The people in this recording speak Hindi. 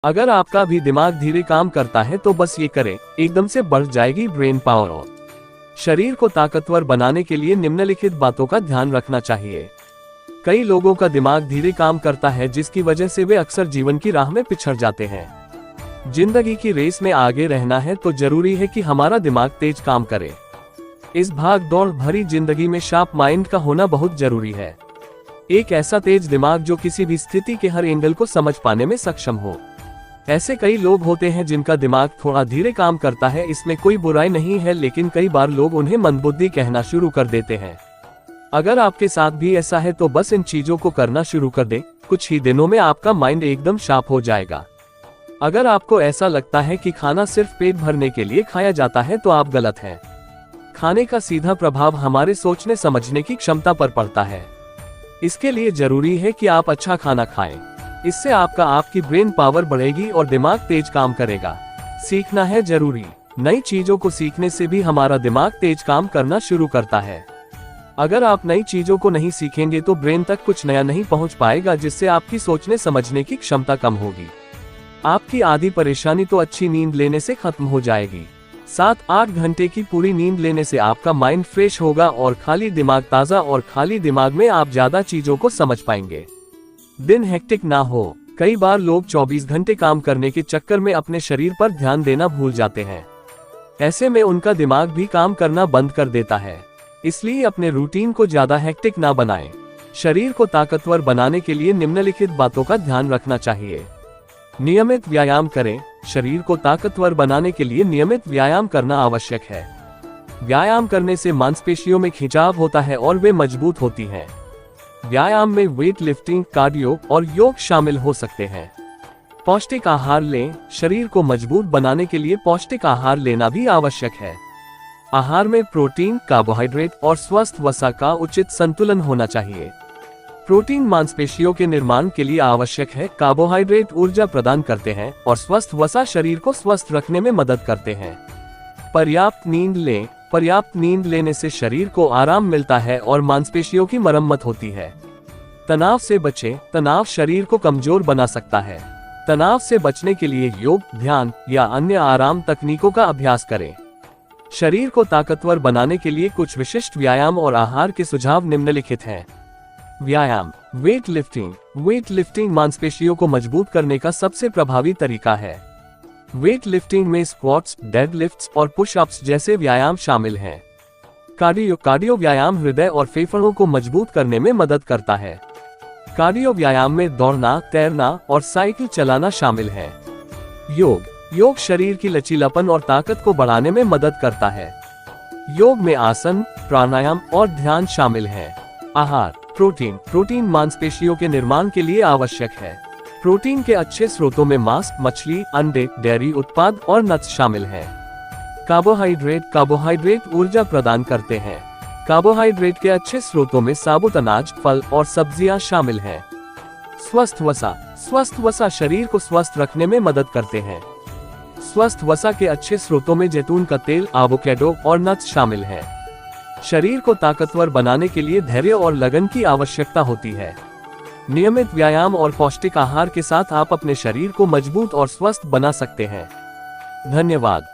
अगर आपका भी दिमाग धीरे काम करता है तो बस ये करें, एकदम से बढ़ जाएगी ब्रेन पावर। शरीर को ताकतवर बनाने के लिए निम्नलिखित बातों का ध्यान रखना चाहिए। कई लोगों का दिमाग धीरे काम करता है, जिसकी वजह से वे अक्सर जीवन की राह में पिछड़ जाते हैं। जिंदगी की रेस में आगे रहना है तो जरूरी है कि हमारा दिमाग तेज काम करे। इस भाग दौड़ भरी जिंदगी में शार्प माइंड का होना बहुत जरूरी है। एक ऐसा तेज दिमाग जो किसी भी स्थिति के हर एंगल को समझ पाने में सक्षम हो। ऐसे कई लोग होते हैं जिनका दिमाग थोड़ा धीरे काम करता है, इसमें कोई बुराई नहीं है, लेकिन कई बार लोग उन्हें मंदबुद्धि कहना शुरू कर देते हैं। अगर आपके साथ भी ऐसा है तो बस इन चीजों को करना शुरू कर दें, कुछ ही दिनों में आपका माइंड एकदम शार्प हो जाएगा। अगर आपको ऐसा लगता है कि खाना सिर्फ पेट भरने के लिए खाया जाता है तो आप गलत हैं। खाने का सीधा प्रभाव हमारे सोचने समझने की क्षमता पर पड़ता है। इसके लिए जरूरी है कि आप अच्छा खाना खाएं। इससे आपकी ब्रेन पावर बढ़ेगी और दिमाग तेज काम करेगा। सीखना है जरूरी। नई चीजों को सीखने से भी हमारा दिमाग तेज काम करना शुरू करता है। अगर आप नई चीजों को नहीं सीखेंगे तो ब्रेन तक कुछ नया नहीं पहुंच पाएगा, जिससे आपकी सोचने समझने की क्षमता कम होगी। आपकी आधी परेशानी तो अच्छी नींद लेने से खत्म हो जाएगी। 7-8 घंटे की पूरी नींद लेने से आपका माइंड फ्रेश होगा और खाली दिमाग ताज़ा, और खाली दिमाग में आप ज्यादा चीजों को समझ पाएंगे। दिन हेक्टिक ना हो। कई बार लोग 24 घंटे काम करने के चक्कर में अपने शरीर पर ध्यान देना भूल जाते हैं। ऐसे में उनका दिमाग भी काम करना बंद कर देता है। इसलिए अपने रूटीन को ज्यादा हेक्टिक ना बनाएं। शरीर को ताकतवर बनाने के लिए निम्नलिखित बातों का ध्यान रखना चाहिए। नियमित व्यायाम करें। शरीर को ताकतवर बनाने के लिए नियमित व्यायाम करना आवश्यक है। व्यायाम करने से मांसपेशियों में खिंचाव होता है और वे मजबूत होती हैं। व्यायाम में वेट लिफ्टिंग, कार्डियो और योग शामिल हो सकते हैं। पौष्टिक आहार लें। शरीर को मजबूत बनाने के लिए पौष्टिक आहार लेना भी आवश्यक है। आहार में प्रोटीन, कार्बोहाइड्रेट और स्वस्थ वसा का उचित संतुलन होना चाहिए। प्रोटीन मांसपेशियों के निर्माण के लिए आवश्यक है, कार्बोहाइड्रेट ऊर्जा प्रदान करते हैं और स्वस्थ वसा शरीर को स्वस्थ रखने में मदद करते हैं। पर्याप्त नींद लें। पर्याप्त नींद लेने से शरीर को आराम मिलता है और मांसपेशियों की मरम्मत होती है। तनाव से बचें। तनाव शरीर को कमजोर बना सकता है। तनाव से बचने के लिए योग, ध्यान या अन्य आराम तकनीकों का अभ्यास करें। शरीर को ताकतवर बनाने के लिए कुछ विशिष्ट व्यायाम और आहार के सुझाव निम्नलिखित हैं। व्यायाम। Weight lifting. वेट लिफ्टिंग मांसपेशियों को मजबूत करने का सबसे प्रभावी तरीका है। वेट लिफ्टिंग में स्क्वाट्स, डेडलिफ्ट्स और पुशअप्स जैसे व्यायाम शामिल हैं। कार्डियो व्यायाम हृदय और फेफड़ों को मजबूत करने में मदद करता है। कार्डियो व्यायाम में दौड़ना, तैरना और साइकिल चलाना शामिल है। योग शरीर की लचीलापन और ताकत को बढ़ाने में मदद करता है। योग में आसन, प्राणायाम और ध्यान शामिल है। आहार। प्रोटीन मांसपेशियों के निर्माण के लिए आवश्यक है। प्रोटीन के अच्छे स्रोतों में मांस, मछली, अंडे, डेयरी उत्पाद और नट्स शामिल हैं। कार्बोहाइड्रेट ऊर्जा प्रदान करते हैं। कार्बोहाइड्रेट के अच्छे स्रोतों में साबुत अनाज, फल और सब्जियां शामिल हैं। स्वस्थ वसा शरीर को स्वस्थ रखने में मदद करते हैं। स्वस्थ वसा के अच्छे स्रोतों में जैतून का तेल, एवोकाडो और नट्स शामिल हैं। शरीर को ताकतवर बनाने के लिए धैर्य और लगन की आवश्यकता होती है। नियमित व्यायाम और पौष्टिक आहार के साथ आप अपने शरीर को मजबूत और स्वस्थ बना सकते हैं। धन्यवाद।